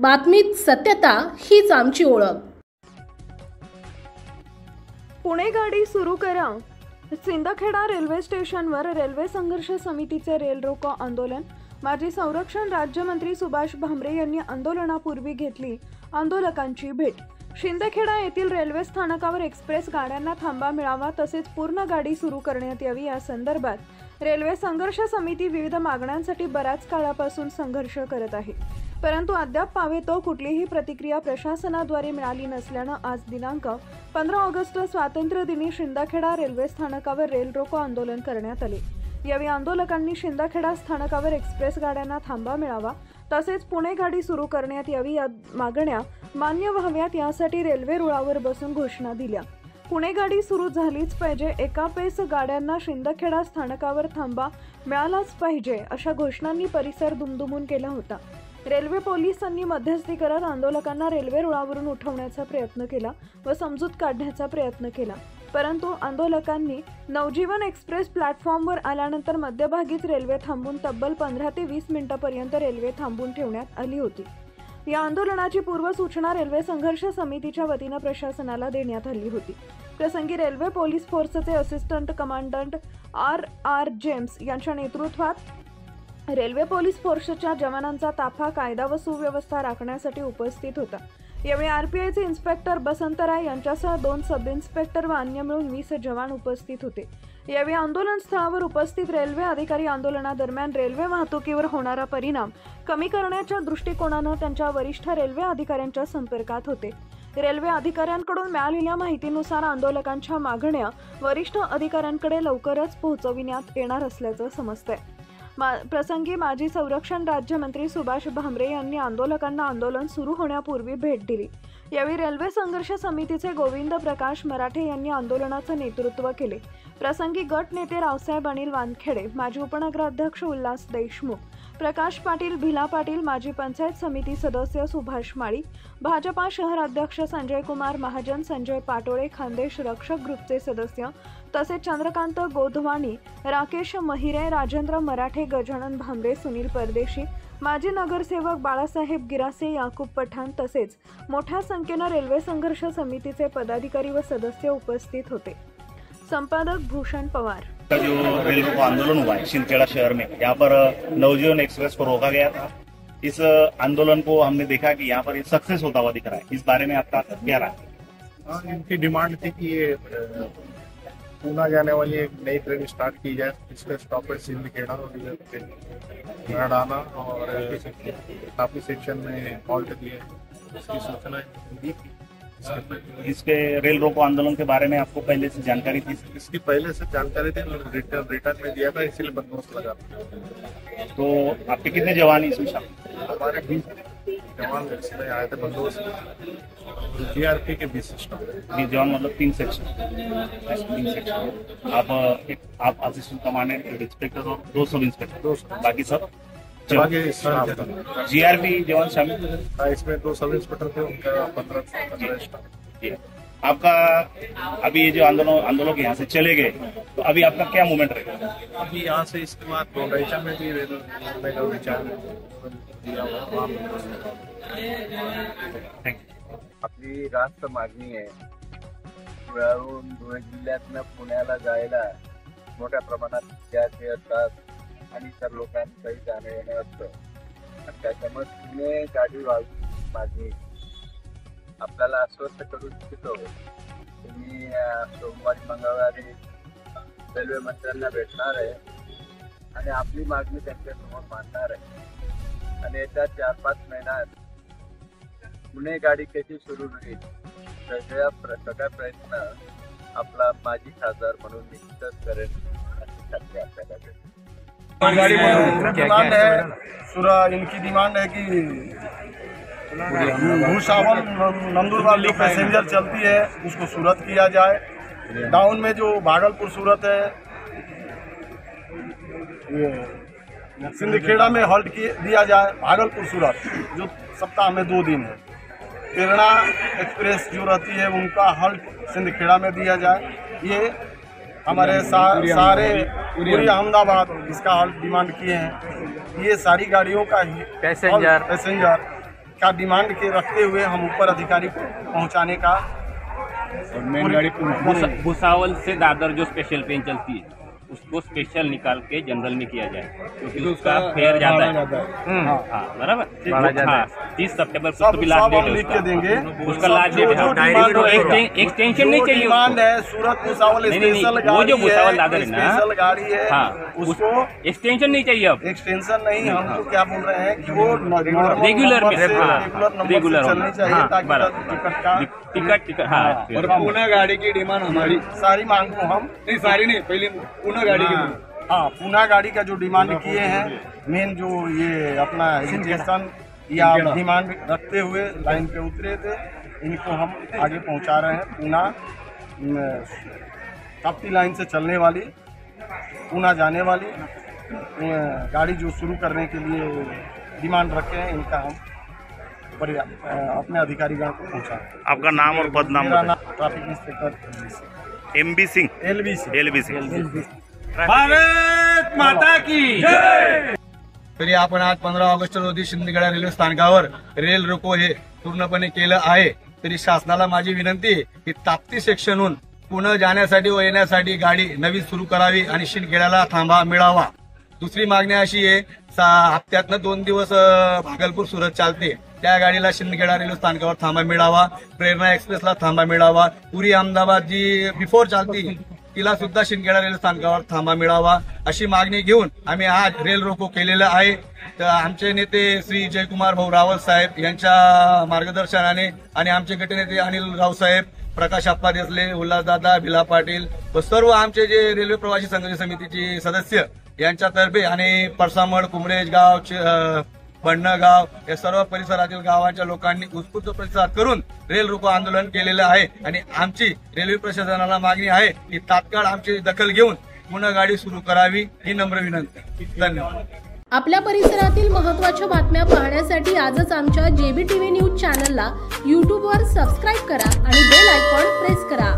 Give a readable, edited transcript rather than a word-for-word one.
बातमीत सत्यता हीच आमची ओळख। पुणे गाडी सुरू करा। सिंदखेडा रेल्वे स्टेशनवर रेल्वे संघर्ष समितीचे रेल रोको आंदोलन। माजी संरक्षण राज्यमंत्री सुभाष भामरे यांनी आंदोलनापूर्वी घेतली आंदोलकांची भेट। शिंदखेडा येथील रेल्वे स्थानकावर एक्सप्रेस गाड्यांना थांबा मिळावा तसेच पूर्ण गाडी सुरू करण्यात यावी या संदर्भात रेल्वे संघर्ष समिती विविध मागण्यांसाठी बऱ्याच काळापासून संघर्ष करत आहे, परंतु अद्याप पावेतो कुठलीही प्रतिक्रिया प्रशासनाद्वारे मिळाली नसल्याने आज दिनांक 15 ऑगस्ट स्वातंत्र्य दिनी शिंदखेडा रेल्वे स्थानकावर रेल रोको आंदोलन करण्यात आले। यावेळी आंदोलकांनी शिंदखेडा स्थानकावर एक्सप्रेस गाड्यांना थांबा मिळावा तसेच पुणे गाडी सुरू करण्यात यावी या मागण्या मान्य व्हाव्यात यासाठी रेल्वे रुळावर बसून घोषणा दिल्या। पुणे गाडी सुरू झालीच पाहिजे, एकापेस गाड्यांना शिंदखेडा स्थानकावर थांबा मिळालाच पाहिजे अशा घोषणांनी परिसर दुमदुमून केला होता। रेल्वे पोलिसांनी मध्यस्थी करत आंदोलकांना रेल्वे रुळावरून उठवण्याचा प्रयत्न केला व समजूत काढण्याचा प्रयत्न केला, परंतु आंदोलकांनी नवजीवन एक्सप्रेस प्लॅटफॉर्मवर आल्यानंतर मध्यभागीच रेल्वे थांबून तब्बल 15 ते 20 मिनिटांपर्यंत रेल्वे थांबून ठेवण्यात आली होती। या आंदोलनाची पूर्वसूचना रेल्वे संघर्ष समितीच्या वतीने प्रशासनाला देण्यात आली होती। प्रसंगी रेल्वे पोलीस फोर्सचे असिस्टंट कमांडंट आर जेम्स यांच्या नेतृत्वात रेल्वे पोलीस फोर्सच्या जवानांचा ताफा कायदा व सुव्यवस्था राखण्यासाठी उपस्थित होता। यावेळी आरपीआयचे इन्स्पेक्टर बसंतराय यांच्यासह 2 सब इन्स्पेक्टर व अन्य मिळून 20 जवान उपस्थित होते। यावेळी आंदोलन स्थळावर उपस्थित रेल्वे अधिकारी आंदोलनादरम्यान रेल्वे वाहतुकीवर होणारा परिणाम कमी करण्याच्या दृष्टिकोनाने त्यांच्या वरिष्ठ रेल्वे अधिकाऱ्यांच्या संपर्कात होते। रेल्वे अधिकाऱ्यांकडून मिळालेल्या माहितीनुसार आंदोलकांच्या मागण्या वरिष्ठ अधिकाऱ्यांकडे लवकरच पोहोचविण्यात येणार असल्याचं समजतंय। प्रसंगी माजी संरक्षण राज्यमंत्री सुभाष भामरे यांनी आंदोलकांना आंदोलन सुरू होण्यापूर्वी भेट दिली। यावेळी रेल्वे संघर्ष समितीचे गोविंद प्रकाश मराठे यांनी आंदोलनाचे नेतृत्व केले। प्रसंगी गट नेते रावसाहेब अनिल वानखेडे, माजी उपनगराध्यक्ष उल्हास देशमुख, प्रकाश पाटील, भिला पाटील, माजी पंचायत समिती सदस्य सुभाष माळी, भाजपा शहराध्यक्ष संजय कुमार महाजन, संजय पाटोळे, खानदेश रक्षक ग्रुपचे सदस्य तसेच चंद्रकांत गोधवानी, राकेश महिरे, राजेंद्र मराठे, गजानन भांबे, सुनील परदेशी, माजी नगरसेवक बाळासाहेब गिरासे, याकूब पठाण तसेच मोठ्या संख्येने रेल्वे संघर्ष समितीचे पदाधिकारी व सदस्य उपस्थित होते। संपादक भूषण पवार। जो रेल रोको आंदोलन हुआ है शिंदखेड़ा शहर में, यहाँ पर नवजीवन एक्सप्रेस को रोका गया था। इस आंदोलन को हमने देखा कि यहाँ पर सक्सेस होता हुआ दिख रहा है। इस बारे में आपका क्या राय है? इनकी डिमांड थी कि ये पूना जाने वाली एक नई ट्रेन स्टार्ट की जाए, इसका स्टॉपेज सिंदखेड़ा और डाला और काफी सेक्शन में हॉल्ट दिए, इसकी सूचना दी थी। इसके रेल रोको आंदोलन के बारे में आपको पहले से जानकारी थी? इसकी पहले से जानकारी थी, रिटर्न में दिया था, इसीलिए बंदोबस्त लगा। तो आपके कितने जवान इसमें शामिल? हमारे 20 जवान इसमें आए थे बंदोबस्त। जीआरपी के 20 जवान, मतलब 3 सेक्शन। आप असिस्टेंट कमांडेंट, इंस्पेक्टर और 2 सब इंस्पेक्टर, बाकी सब जीआरपी जवान शामिल? इसमें 2 सब इंस्पेक्टर थे, उनका 15 स्टाफ। आपका अभी ये जो आंदोलक यहाँ से चले गए, तो अभी आपका क्या मूवमेंट रहेगा? अभी यहाँ से इसके बाद डोंगराईचा में भी रेलवे का विचार दिया हुआ। आपली रास्त मागणी आहे, धुळ्याहून धुळे जिल्ह्यातनं पुण्याला जायला मोठ्या प्रमाणात गॅस येतात आणि इतर लोकांचंही जाणं येणं असतं आणि त्याच्यामुळे पुणे गाडी व्हावी मागणी आपल्याला आश्वस्त करू इच्छितो। तुम्ही सोमवारी मंगळवारी रेल्वे मंत्र्यांना भेटणार आहे आणि आपली मागणी त्यांच्यासमोर मांडणार आहे आणि येत्या 4-5 महिन्यात पुणे गाडी कशी सुरू होईल सगळ्या प्रयत्न आपला माजी खासदार म्हणून निश्चितच करेल अशी खात्री आपल्याला डिमांड है। इनकी डिमांड है कि भूसावल नंदुरबार जो पैसेंजर चलती है उसको सूरत किया जाए। डाउन में जो भागलपुर सूरत है, ये सिंदखेड़ा में हॉल्ट दिया जाए। भागलपुर सूरत जो सप्ताह में 2 दिन है। प्रेरणा एक्सप्रेस जो रहती है उनका हॉल्ट सिंदखेड़ा में दिया जाए। ये हमारे सारे पूरी अहमदाबाद इसका हॉल्ट डिमांड किए हैं। ये सारी गाड़ियों का पैसेंजर का डिमांड के रखते हुए हम ऊपर अधिकारी को पहुंचाने का मेन गाड़ी भुसावल से दादर जो स्पेशल ट्रेन चलती है उसको स्पेशल निकाल के जनरल में किया जाए क्योंकि उसका फेयर ज्यादा है। हाँ बराबर। हाँ 30 सितंबर को भी लास्ट डेट लिख के देंगे, उसका लास्ट डेट है। एक्सटेंशन नहीं चाहिए डिमांड है। सूरत भुसावल स्पेशल गाड़ी, वो जो भुसावल दादर है ना स्पेशल गाड़ी है। हाँ उसको एक्सटेंशन नहीं चाहिए। अब एक्सटेंशन नहीं, हम तो क्या बोल रहे हैं कि वो रेगुलर रेगुलर चलनी चाहिए ताकि टिकट हाँ। और पुणे गाड़ी की डिमांड हमारी सारी मांग को हम नहीं, सारी नहीं, पहले पुणे गाड़ी की। हाँ पूना गाड़ी का जो डिमांड किए हैं, मेन जो ये अपना एजुकेशन या डिमांड रखते हुए लाइन पे उतरे थे, इनको हम आगे पहुंचा रहे हैं। पूना ताप्ती लाइन से चलने वाली, पूना जाने वाली गाड़ी जो शुरू करने के लिए डिमांड रखे हैं, इनका हम अपने अधिकारीगण को पहुंचा। आपका नाम और पद नाम? मेरा नाम ट्रैफिक इंस्पेक्टर MB सिंह, LB सिंह। भारत माता की जय। तरी आपण आज 15 ऑगस्ट रोजी शिंदखेडा रेल्वे स्थानकावर रेल रोको हे पूर्णपणे केलं आहे। तरी शासनाला माझी विनंती आहे की ताप्ती सेक्शनहून पुणे जाण्यासाठी व येण्यासाठी गाडी नवी सुरू करावी आणि शिंदखेड्याला थांबा मिळावा। दुसरी मागणी अशी आहे, हप्त्यातनं 2 दिवस भागलपूर सुरत चालते, त्या गाडीला शिंदखेडा रेल्वे स्थानकावर थांबा मिळावा। प्रेरणा एक्सप्रेसला थांबा मिळावा। पुरी अहमदाबाद जी बिफोर चालती तिला सुद्धा शिंदखेडा रेल्वे स्थानकावर थांबा मिळावा, अशी मागणी घेऊन आम्ही आज रेल रोको केलेलं आहे। तर आमचे नेते श्री जयकुमार भाऊ रावल साहेब यांच्या मार्गदर्शनाने आणि आमचे गटनेते अनिल रावसाहेब, प्रकाश आप्पा देसले, उल्हासदादा, भिला पाटील व सर्व आमचे जे रेल्वे प्रवासी संघर्ष समितीचे सदस्य यांच्यातर्फे आणि परसामड, कुमरेजगाव, बंडगाव या सर्व परिसरातील गावांच्या लोकांनी उत्स्फूर्त प्रतिसाद करून रेल रोको आंदोलन केलेलं आहे। आणि आमची रेल्वे प्रशासनाला मागणी आहे की तात्काळ आमची दखल घेऊन पुन्हा गाडी सुरू करावी, ही नम्र विनंती। धन्यवाद। आपल्या परिसरातील महत्त्वाच्या बातम्या पाहण्यासाठी आजच आमच्या JBTV न्यूज चॅनलला YouTube वर सबस्क्राईब करा आणि बेल आयकॉन प्रेस करा।